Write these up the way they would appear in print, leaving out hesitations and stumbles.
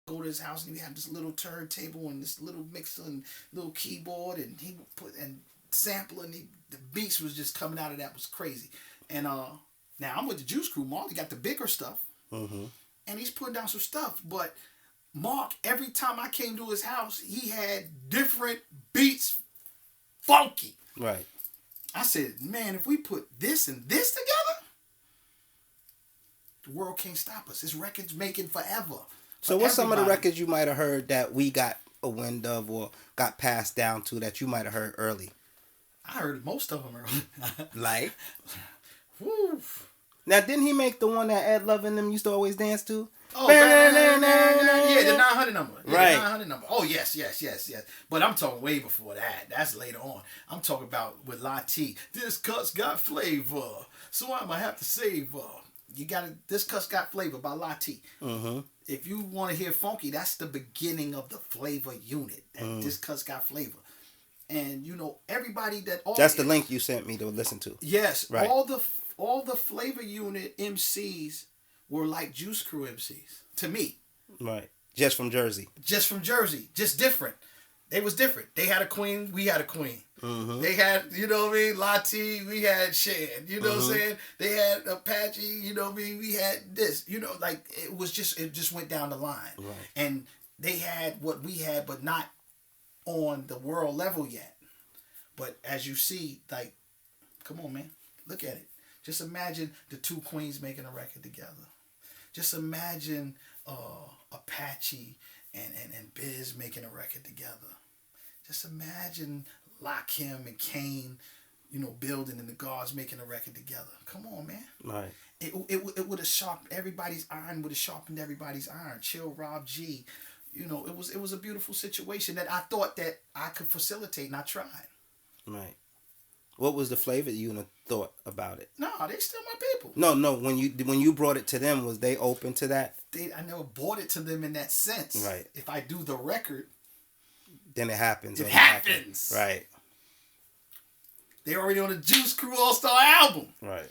go to his house and he had this little turntable and this little mixer and little keyboard and he would put and sample and the beats was just coming out of that was crazy. And now I'm with the Juice Crew. Mark, he got the bigger stuff, and he's putting down some stuff. But Mark, every time I came to his house, he had different beats, funky. Right. I said, man, if we put this and this together, the world can't stop us. This record's making forever. So what's some of the records you might have heard that we got a wind of or got passed down to that you might have heard early? I heard most of them early. Like? Woo. Now, didn't he make the one that Ed Love and them used to always dance to? Oh, yeah, the 900 number. Yeah, right. The 900 number. Oh, yes. But I'm talking way before that. That's later on. I'm talking about with La T. This cuts got flavor, so I'ma have to save her. You gotta. This cuts got flavor by La T. If you want to hear funky, that's the beginning of the flavor unit. This cuts got flavor. And you know everybody that that's the link you sent me to listen to. Yes, right. All the flavor unit MCs were like Juice Crew MCs to me. Right, just from Jersey. Just different. They was different. They had a queen, we had a queen. They had, you know what I mean, Lati, we had Shan, you know what I'm saying? They had Apache, you know what I mean, we had this, you know, like it just went down the line. Right. And they had what we had, but not on the world level yet. But as you see, like, come on, man, look at it. Just imagine the two queens making a record together. Just imagine Apache and Biz making a record together. Just imagine Lakim and Kane, you know, building and the guards making a record together. Come on, man. Right. It would have sharpened everybody's iron. Would have sharpened everybody's iron. Chill, Rob G. You know, it was a beautiful situation that I thought that I could facilitate, and I tried. Right. What was the flavor you thought about it? No, they still my people. No. When you brought it to them, was they open to that? I never brought it to them in that sense. Right. If I do the record, then it happens. It happens. Right. They already on the Juice Crew All-Star album. Right.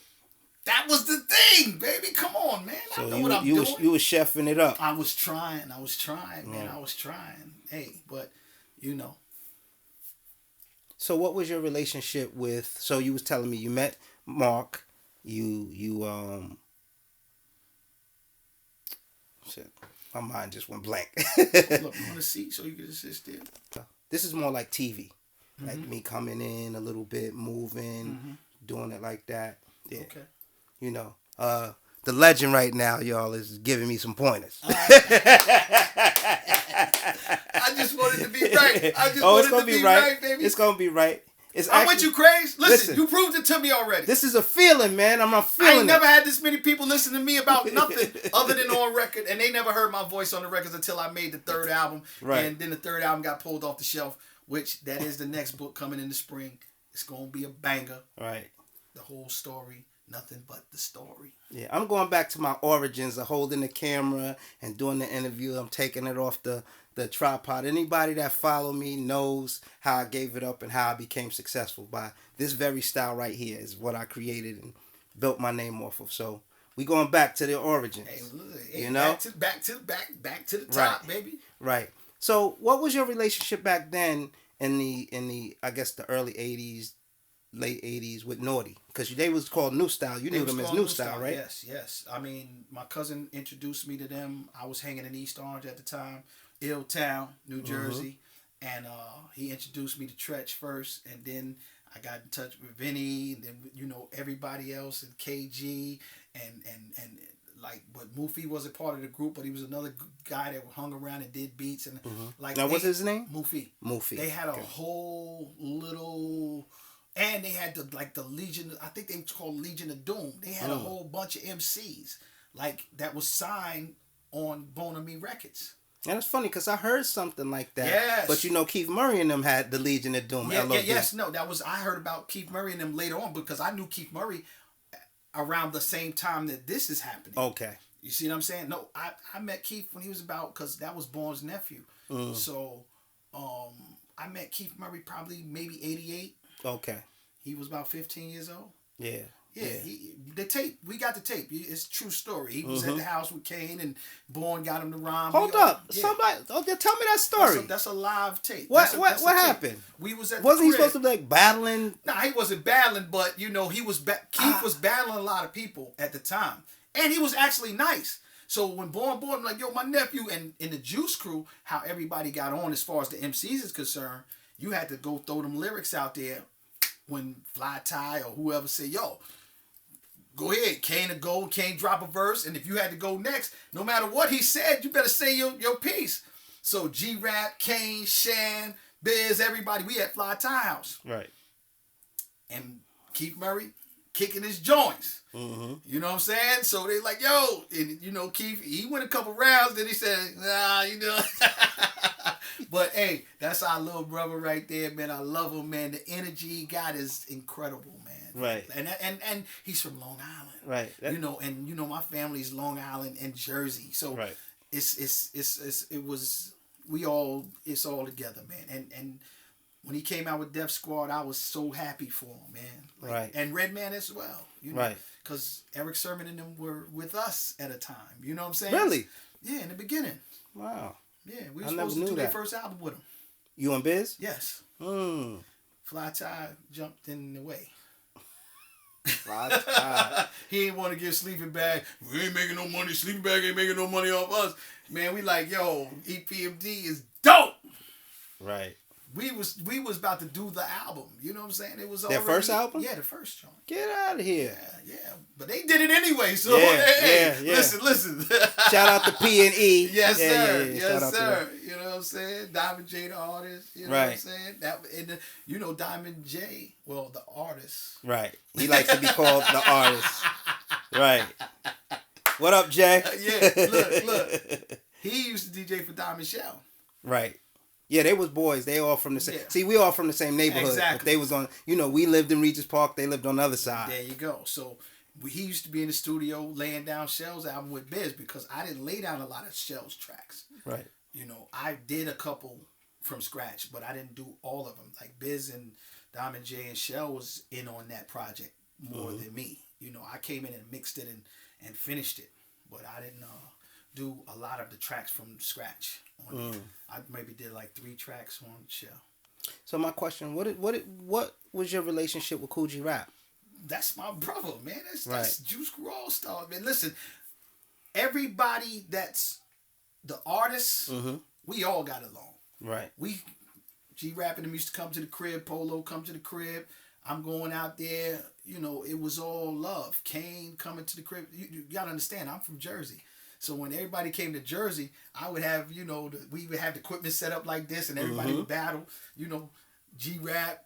That was the thing, baby. Come on, man. So I know what I'm doing. You was chefing it up. I was trying, man. I was trying. Hey, but, you know. So what was your relationship with, so you was telling me you met Mark, shit, my mind just went blank. Look, you want a seat so you can just sit still? This is more like TV. Like me coming in a little bit, moving, doing it like that. Yeah. Okay. You know, the legend right now, y'all, is giving me some pointers. I just wanted to be right. It's gonna be right, baby. It's gonna be right. I'm with you, Kraze. Listen, you proved it to me already. This is a feeling, man. I'm not feeling I ain't never had this many people listen to me about nothing other than on record, and they never heard my voice on the records until I made the third album. Right. And then the third album got pulled off the shelf, which that is the next book coming in the spring. It's gonna be a banger. Right. The whole story, nothing but the story. Yeah, I'm going back to my origins of holding the camera and doing the interview. I'm taking it off the tripod. Anybody that follow me knows how I gave it up and how I became successful by this very style right here is what I created and built my name off of. So we going back to the origins. Hey, you know, back to the top, right. Baby. Right. So what was your relationship back then in the I guess the early '80s, late '80s with Naughty? Because they was called New Style. You knew them as New Style, right? Yes. I mean, my cousin introduced me to them. I was hanging in East Orange at the time, Illtown, New Jersey, and he introduced me to Tretch first, and then I got in touch with Vinny, and then you know everybody else, and KG, and like, but Mufi wasn't part of the group, but he was another guy that hung around and did beats, and like. Now, what's his name? Mufi. They had a whole little. And they had the Legion, I think they was called Legion of Doom. They had a whole bunch of MCs like that was signed on Bona Me Records. And it's funny because I heard something like that. Yes. But you know, Keith Murray and them had the Legion of Doom. I heard about Keith Murray and them later on because I knew Keith Murray around the same time that this is happening. Okay. You see what I'm saying? No, I met Keith when he was about, because that was Bourne's nephew. So I met Keith Murray probably maybe 88. Okay. He was about 15 years old. Yeah. The tape. We got the tape. It's a true story. He was at the house with Kane, and Bourne got him to rhyme. Hold up, somebody! Tell me that story. That's a live tape. What happened? We was at. Wasn't he supposed to be like battling? Nah, he wasn't battling, but he was. Keith was battling a lot of people at the time, and he was actually nice. So when Bourne like, yo, my nephew, and in the Juice Crew, how everybody got on as far as the MCs is concerned, you had to go throw them lyrics out there when Fly Tie or whoever say, yo, go ahead, Kane to go, Kane drop a verse, and if you had to go next, no matter what he said, you better say your piece. So G-Rap, Kane, Shan, Biz, everybody, we at Fly Tie House. Right. And Keith Murray kicking his joints. You know what I'm saying? So they like, yo, and Keith, he went a couple rounds, then he said, nah, But hey, that's our little brother right there, man. I love him, man. The energy he got is incredible, man. Right. And he's from Long Island. Right. And my family's Long Island and Jersey. So right. It's all together, man. And when he came out with Def Squad, I was so happy for him, man. Right. And Redman as well. Right. Because Eric Sermon and them were with us at a time. You know what I'm saying? Really? Yeah, in the beginning. Wow. Yeah, we were supposed to do their first album with him. You and Biz? Yes. Fly Tie jumped in the way. Fly Tie. He ain't want to give Sleeping Bag. We ain't making no money. Sleeping Bag ain't making no money off us. Man, we like, yo, EPMD is dope. Right. We was about to do the album. You know what I'm saying? It was their first album? Yeah, the first joint. Get out of here. Yeah. But they did it anyway. So yeah. Listen. Shout out to P&E. Yes, sir. Yeah. Yes, sir. You know what I'm saying? Diamond J, the artist. You know what I'm saying? Diamond J. Well, the artist. Right. He likes to be called the artist. Right. What up, Jay? Look. He used to DJ for Diamond Shell. Right. Yeah, they was boys. They all from the same. Yeah. See, we all from the same neighborhood. Exactly. But they was on. We lived in Regis Park. They lived on the other side. There you go. So he used to be in the studio laying down Shell's album with Biz because I didn't lay down a lot of Shell's tracks. Right. I did a couple from scratch, but I didn't do all of them. Like Biz and Diamond J and Shell was in on that project more than me. I came in and mixed it and finished it, but I didn't do a lot of the tracks from scratch. I maybe did like 3 tracks on Shell. So my question: what was your relationship with Cool G Rap? That's my brother, man. That's Juice Crew All Star, man. Listen, everybody that's the artists, we all got along. Right. We G-Rap and them used to come to the crib. Polo come to the crib. I'm going out there. It was all love. Kane coming to the crib. You gotta understand, I'm from Jersey. So when everybody came to Jersey, I would have, we would have the equipment set up like this and everybody would battle, G-Rap,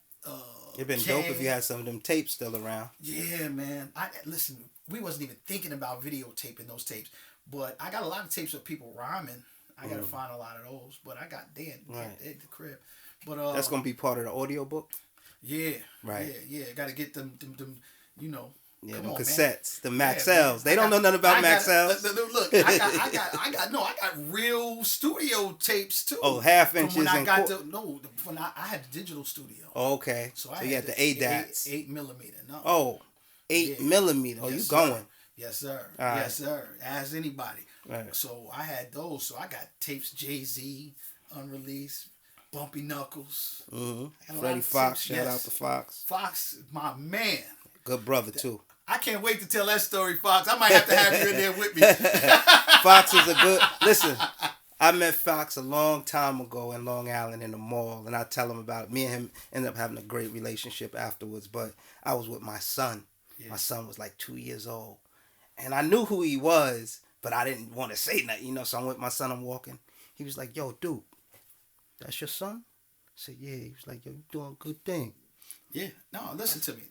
It'd been Kane. dope if you had some of them tapes still around. Yeah, man. Listen, we wasn't even thinking about videotaping those tapes, but I got a lot of tapes of people rhyming. I got to find a lot of those, but I got dead at the crib. But that's going to be part of the audio book? Yeah. Right. Yeah. Got to get them Yeah, come them on, cassettes, man. the Maxells. They don't know nothing about Maxells. Look, I got real studio tapes too. Oh, half inches when I and got when I had the digital studio. Oh, okay. So you had the ADATs. 8mm. No. Oh, 8mm. Oh, you going? Yes, sir. All yes, sir. As anybody. Right. So I had those. So I got tapes Jay-Z, unreleased, Bumpy Knuckles. Freddie Fox. Shout out to Fox. Fox, my man. Good brother too. I can't wait to tell that story, Fox. I might have to have you in there with me. Fox is a good... Listen, I met Fox a long time ago in Long Island in the mall, and I tell him about it. Me and him ended up having a great relationship afterwards, but I was with my son. Yeah. My son was like 2 years old. And I knew who he was, but I didn't want to say nothing, so I'm with my son, I'm walking. He was like, yo, dude, that's your son? I said, yeah. He was like, yo, you doing a good thing. Yeah. No, listen to me.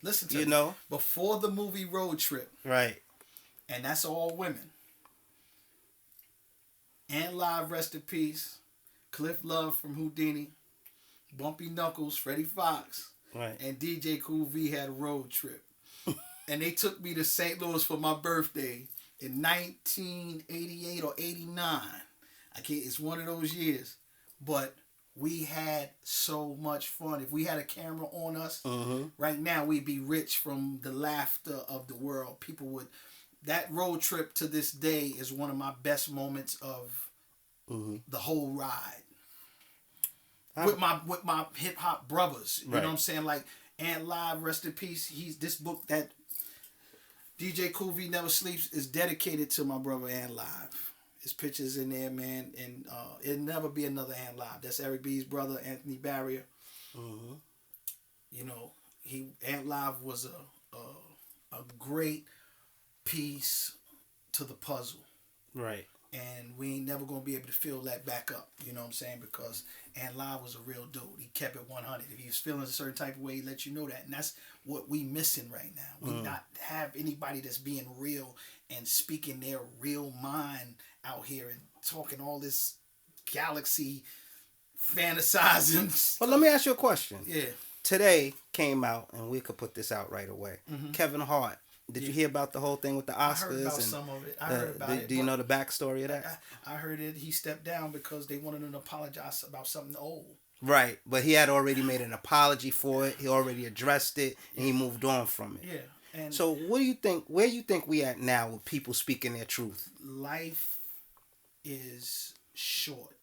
Before the movie Road Trip. Right. And that's all women. And Live, rest in peace. Cliff Love from Houdini. Bumpy Knuckles, Freddie Fox. Right. And DJ Cool V had a Road Trip. And they took me to St. Louis for my birthday in 1988 or 89. It's one of those years. But We had so much fun. If we had a camera on us, Mm-hmm. right now we'd be rich from the laughter of the world. People would. That road trip to this day is one of my best moments of the whole ride. With my hip hop brothers, you know what I'm saying? Like Ant Live, rest in peace. He's this book that DJ Cool V Never Sleeps is dedicated to my brother Ant Live. His pictures in there, man, and it'll never be another Ant Live. That's Eric B's brother, Anthony Barrier. Mm-hmm. You know, Ant Live was a great piece to the puzzle. Right. And we ain't never gonna be able to fill that back up. You know what I'm saying? Because Ant Live was a real dude. He kept it 100. If he was feeling a certain type of way, he let you know that. And that's what we missing right now. We not have anybody that's being real and speaking their real mind out here and talking all this galaxy fantasizing. Well, let me ask you a question. Yeah. Today came out, and we could put this out right away. Mm-hmm. Kevin Hart. Did you hear about the whole thing with the Oscars? I heard about some of it. I heard about it. Do you know the backstory of that? I heard it. He stepped down because they wanted him to apologize about something old. Right, but he had already made an apology for it. He already addressed it, and he moved on from it. Yeah. And so, what do you think? Where do you think we at now with people speaking their truth? Life is short.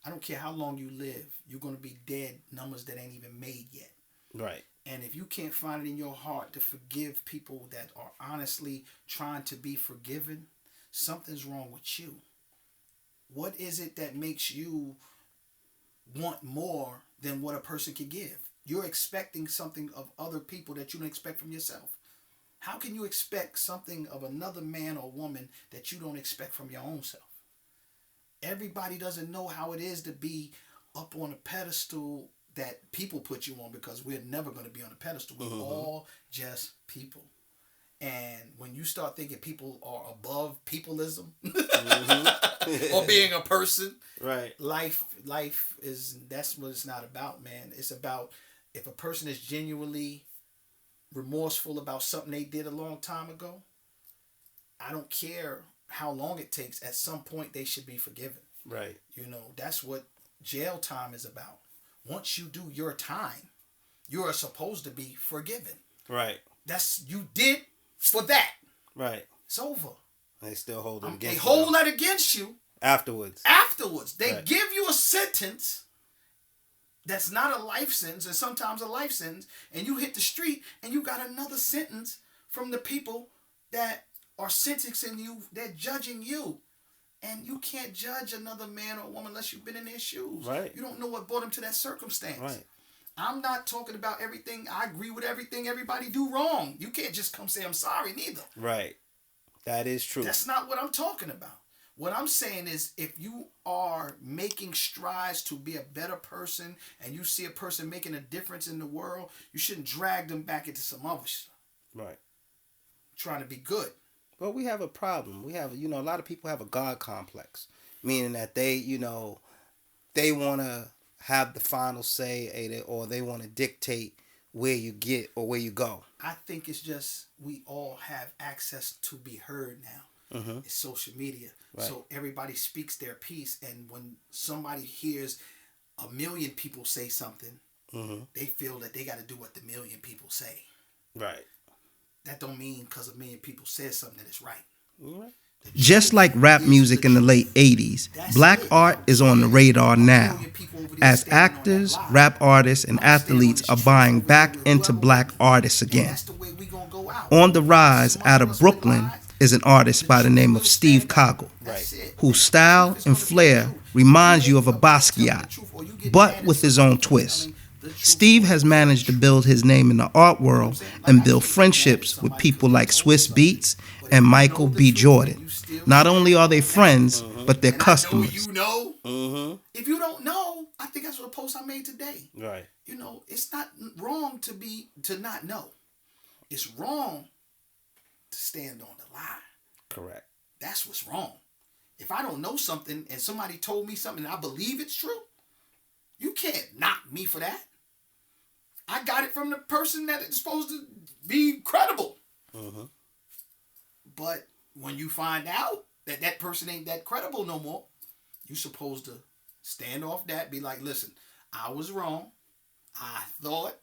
I don't care how long you live. You're going to be dead. Numbers that ain't even made yet. Right. And if you can't find it in your heart to forgive people that are honestly trying to be forgiven, something's wrong with you. What is it that makes you want more than what a person can give? You're expecting something of other people that you don't expect from yourself. How can you expect something of another man or woman that you don't expect from your own self? Everybody doesn't know how it is to be up on a pedestal that people put you on, because we're never going to be on a pedestal. We're all just people. And when you start thinking people are above peopleism or being a person, right? Life is, that's what it's not about, man. It's about, if a person is genuinely remorseful about something they did a long time ago, I don't care how long it takes. At some point, they should be forgiven. Right. You know, that's what jail time is about. Once you do your time, you are supposed to be forgiven. Right. That's, you did for that. Right. It's over. They still hold it against you. They hold that against you. Afterwards. They give you a sentence that's not a life sentence, and sometimes a life sentence, and you hit the street and you got another sentence from the people that are sentencing you, they're judging you. And you can't judge another man or woman unless you've been in their shoes. Right. You don't know what brought them to that circumstance. Right. I'm not talking about everything. I agree with everything everybody do wrong. You can't just come say I'm sorry neither. Right. That is true. That's not what I'm talking about. What I'm saying is, if you are making strides to be a better person and you see a person making a difference in the world, you shouldn't drag them back into some other stuff. Right. Trying to be good. Well, we have a problem. We have, a lot of people have a God complex, meaning that they, they want to have the final say, or they want to dictate where you get or where you go. I think it's just, we all have access to be heard now. Mm-hmm. It's social media. Right. So everybody speaks their piece, and when somebody hears a million people say something, they feel that they got to do what the million people say. Right. That don't mean because a million people said something that it's right. Right. Just like rap music in the late 80s, black art is on the radar now. As actors, rap artists, and athletes are buying back into black artists again. On the rise out of Brooklyn is an artist by the name of Steve Coggle, whose style and flair reminds you of a Basquiat, but with his own twist. Steve has managed to build his name in the art world and build friendships with people like Swiss Beats and Michael B. Jordan. Not only are they friends, but they're customers. If you don't know, I think that's what a post I made today. Right. It's not wrong to not know. It's wrong to stand on the lie. Correct. That's what's wrong. If I don't know something and somebody told me something and I believe it's true, you can't knock me for that. I got it from the person that is supposed to be credible. But when you find out that that person ain't that credible no more, you're supposed to Stand off that. Be like, listen, I was wrong. I thought